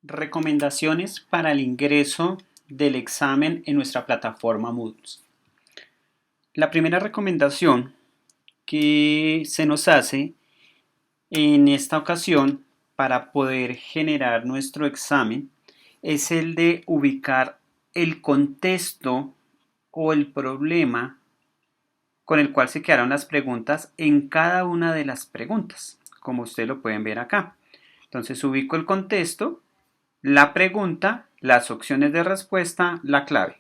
Recomendaciones para el ingreso del examen en nuestra plataforma Moodle. La primera recomendación que se nos hace en esta ocasión para poder generar nuestro examen es el de ubicar el contexto o el problema con el cual se quedaron las preguntas en cada una de las preguntas, como ustedes lo pueden ver acá. Entonces ubico el contexto, la pregunta, las opciones de respuesta, la clave.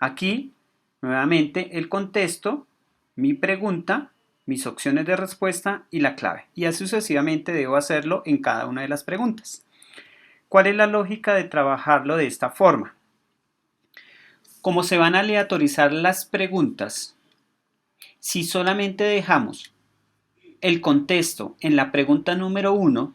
Aquí, nuevamente, el contexto, mi pregunta, mis opciones de respuesta y la clave. Y así sucesivamente debo hacerlo en cada una de las preguntas. ¿Cuál es la lógica de trabajarlo de esta forma? Como se van a aleatorizar las preguntas, si solamente dejamos el contexto en la pregunta número 1,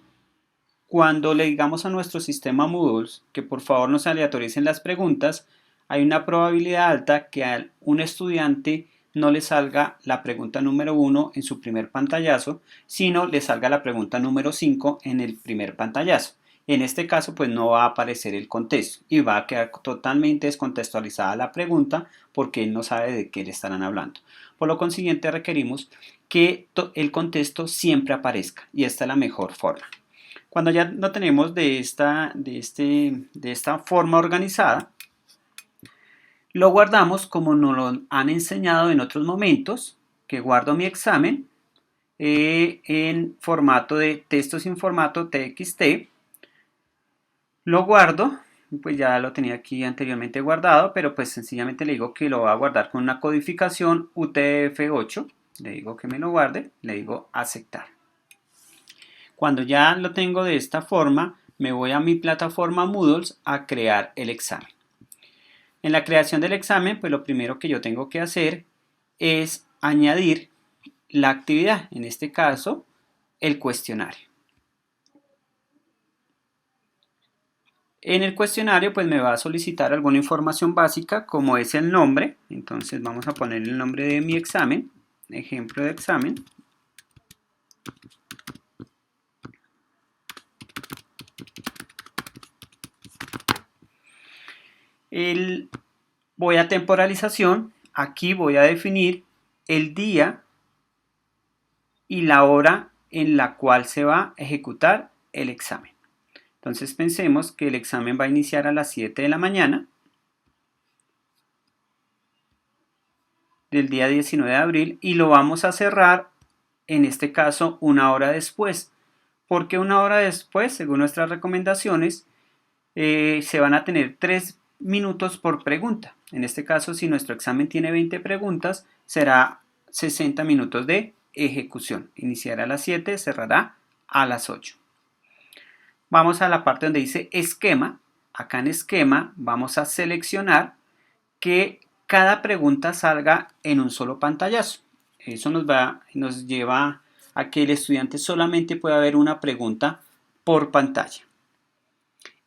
cuando le digamos a nuestro sistema Moodle que por favor nos aleatoricen las preguntas, hay una probabilidad alta que a un estudiante no le salga la pregunta número 1 en su primer pantallazo, sino le salga la pregunta número 5 en el primer pantallazo. En este caso, pues no va a aparecer el contexto y va a quedar totalmente descontextualizada la pregunta porque él no sabe de qué le estarán hablando. Por lo consiguiente, requerimos que el contexto siempre aparezca y esta es la mejor forma. Cuando ya lo tenemos de esta forma organizada, lo guardamos como nos lo han enseñado en otros momentos, que guardo mi examen en formato de texto sin formato TXT. Lo guardo, pues ya lo tenía aquí anteriormente guardado, pero pues sencillamente le digo que lo va a guardar con una codificación UTF-8. Le digo que me lo guarde, le digo aceptar. Cuando ya lo tengo de esta forma, me voy a mi plataforma Moodle a crear el examen. En la creación del examen, pues lo primero que yo tengo que hacer es añadir la actividad, en este caso, el cuestionario. En el cuestionario, pues me va a solicitar alguna información básica, como es el nombre. Entonces vamos a poner el nombre de mi examen, ejemplo de examen. Voy a temporalización, aquí voy a definir el día y la hora en la cual se va a ejecutar el examen. Entonces pensemos que el examen va a iniciar a las 7 de la mañana del día 19 de abril y lo vamos a cerrar, en este caso, una hora después. Porque una hora después, según nuestras recomendaciones, se van a tener 3 minutos por pregunta. En este caso, si nuestro examen tiene 20 preguntas, será 60 minutos de ejecución. Iniciará a las 7, cerrará a las 8. Vamos a la parte donde dice esquema. Acá en esquema vamos a seleccionar que cada pregunta salga en un solo pantallazo. Eso nos lleva a que el estudiante solamente pueda ver una pregunta por pantalla.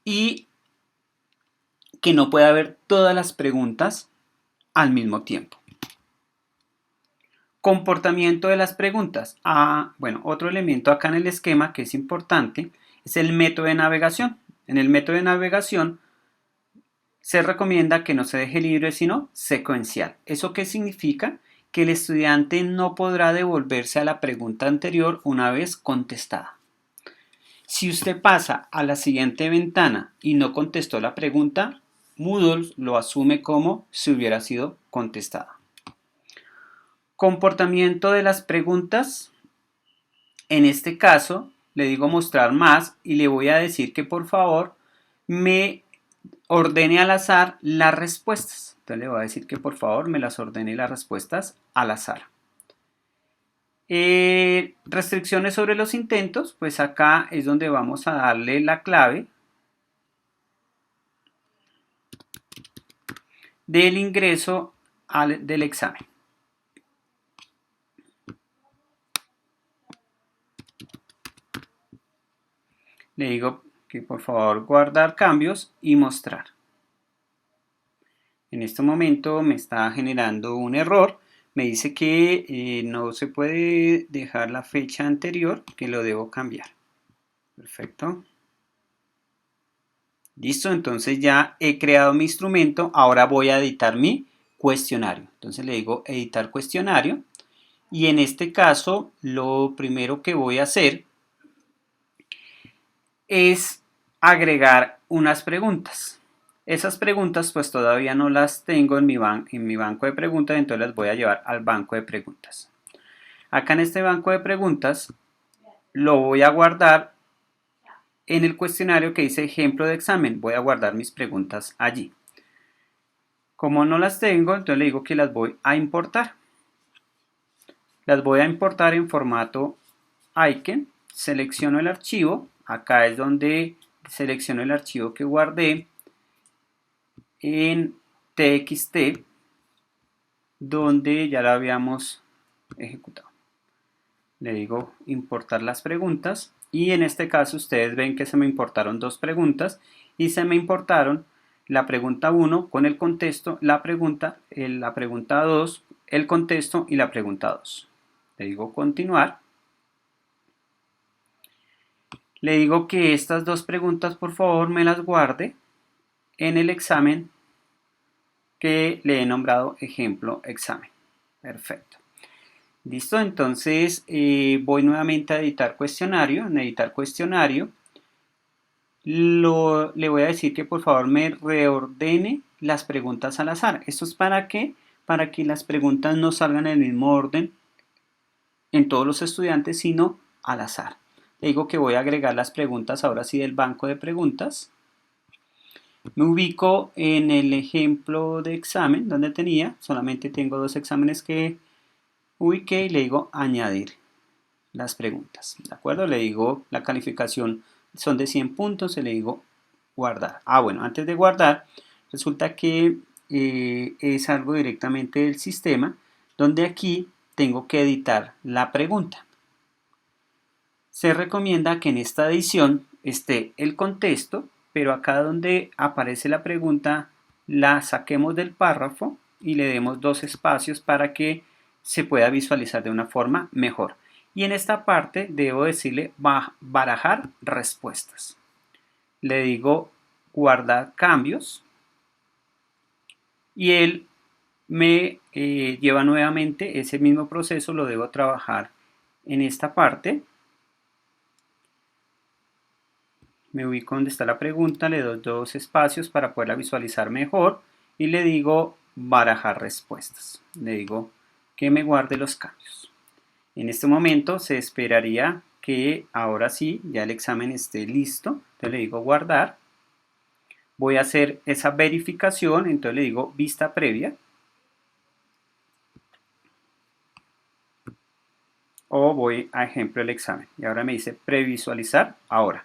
Y que no pueda ver todas las preguntas al mismo tiempo. Comportamiento de las preguntas. Bueno, otro elemento acá en el esquema que es importante es el método de navegación. En el método de navegación se recomienda que no se deje libre, sino secuencial. ¿Eso qué significa? Que el estudiante no podrá devolverse a la pregunta anterior una vez contestada. Si usted pasa a la siguiente ventana y no contestó la pregunta, Moodle lo asume como si hubiera sido contestada. Comportamiento de las preguntas. En este caso, le digo mostrar más y le voy a decir que por favor me ordene al azar las respuestas. Entonces le voy a decir que por favor me las ordene las respuestas al azar. Restricciones sobre los intentos, pues acá es donde vamos a darle la clave del ingreso del examen. Le digo que por favor guardar cambios y mostrar. En este momento me está generando un error. Me dice que no se puede dejar la fecha anterior, que lo debo cambiar. Perfecto. Listo, entonces ya he creado mi instrumento, ahora voy a editar mi cuestionario. Entonces le digo editar cuestionario y en este caso lo primero que voy a hacer es agregar unas preguntas. Esas preguntas pues todavía no las tengo en mi banco de preguntas, entonces las voy a llevar al banco de preguntas. Acá en este banco de preguntas lo voy a guardar en el cuestionario que dice ejemplo de examen. Voy a guardar mis preguntas allí. Como no las tengo, entonces le digo que las voy a importar. Las voy a importar en formato icon. Selecciono el archivo. Acá es donde selecciono el archivo que guardé en txt, donde ya lo habíamos ejecutado. Le digo importar las preguntas y en este caso ustedes ven que se me importaron dos preguntas y se me importaron la pregunta 1 con el contexto, la pregunta 2, el contexto y la pregunta 2. Le digo continuar. Le digo que estas dos preguntas por favor me las guarde en el examen que le he nombrado ejemplo examen. Perfecto. Listo, entonces voy nuevamente a editar cuestionario. En editar cuestionario le voy a decir que por favor me reordene las preguntas al azar. ¿Esto es para qué? Para que las preguntas no salgan en el mismo orden en todos los estudiantes, sino al azar. Le digo que voy a agregar las preguntas ahora sí del banco de preguntas. Me ubico en el ejemplo de examen donde tenía, solamente tengo dos exámenes que ubiqué y le digo añadir las preguntas. ¿De acuerdo? Le digo la calificación son de 100 puntos y le digo guardar. Bueno, antes de guardar, resulta que es algo directamente del sistema, donde aquí tengo que editar la pregunta. Se recomienda que en esta edición esté el contexto, pero acá donde aparece la pregunta la saquemos del párrafo y le demos dos espacios para que se pueda visualizar de una forma mejor. Y en esta parte debo decirle barajar respuestas. Le digo guardar cambios y él me lleva nuevamente ese mismo proceso, lo debo trabajar en esta parte. Me ubico donde está la pregunta, le doy dos espacios para poderla visualizar mejor y le digo barajar respuestas. Le digo que me guarde los cambios. En este momento se esperaría que ahora sí ya el examen esté listo. Entonces le digo guardar. Voy a hacer esa verificación, entonces le digo vista previa. O voy a ejemplo del examen. Y ahora me dice previsualizar ahora.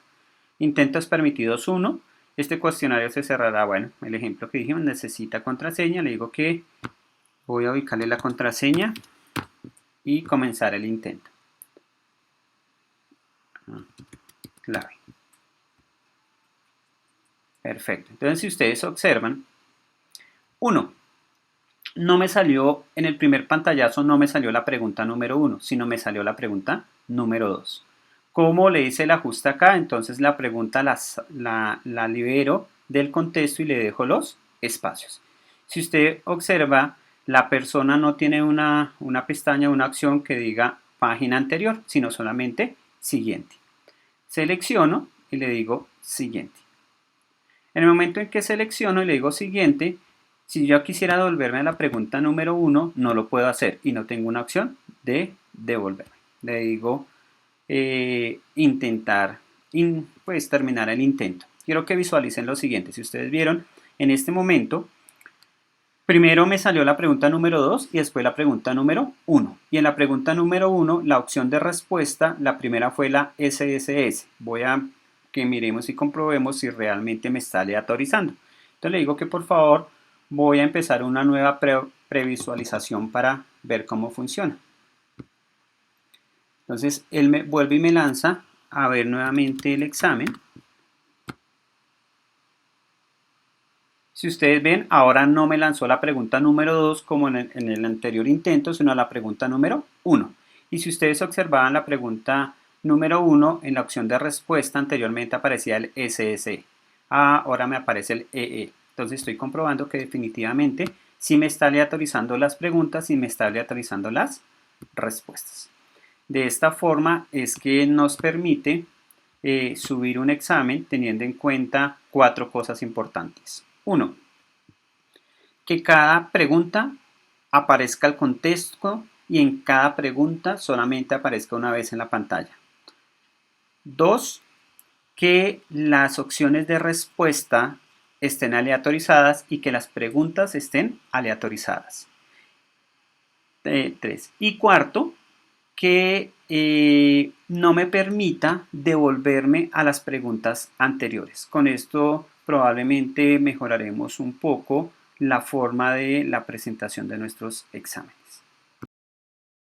Intentos permitidos 1. Este cuestionario se cerrará, bueno, el ejemplo que dijimos, necesita contraseña. Le digo que voy a ubicarle la contraseña y comenzar el intento. Clave. Perfecto. Entonces, si ustedes observan, 1. No me salió, en el primer pantallazo no me salió la pregunta número 1, sino me salió la pregunta número 2. ¿Cómo le hice el ajuste acá? Entonces la pregunta la libero del contexto y le dejo los espacios. Si usted observa, la persona no tiene una pestaña, una acción que diga página anterior, sino solamente siguiente. Selecciono y le digo siguiente. En el momento en que selecciono y le digo siguiente, si yo quisiera devolverme a la pregunta número 1, no lo puedo hacer y no tengo una opción de devolverme. Le digo intentar, pues terminar el intento. Quiero que visualicen lo siguiente. Si ustedes vieron, en este momento, primero me salió la pregunta número 2 y después la pregunta número 1. Y en la pregunta número 1, la opción de respuesta, la primera fue la SSS. Voy a que miremos y comprobemos si realmente me está aleatorizando. Entonces le digo que por favor voy a empezar una nueva previsualización para ver cómo funciona. Entonces él me vuelve y me lanza a ver nuevamente el examen. Si ustedes ven, ahora no me lanzó la pregunta número 2 como en el anterior intento, sino la pregunta número 1. Y si ustedes observaban la pregunta número 1, en la opción de respuesta anteriormente aparecía el SSE. ahora me aparece el EE. Entonces estoy comprobando que definitivamente sí me está aleatorizando las preguntas y me está aleatorizando las respuestas. De esta forma es que nos permite subir un examen teniendo en cuenta 4 cosas importantes. 1. Que cada pregunta aparezca el contexto y en cada pregunta solamente aparezca una vez en la pantalla. 2. Que las opciones de respuesta estén aleatorizadas y que las preguntas estén aleatorizadas. 3. Y cuarto, que no me permita devolverme a las preguntas anteriores. Con esto probablemente mejoraremos un poco la forma de la presentación de nuestros exámenes.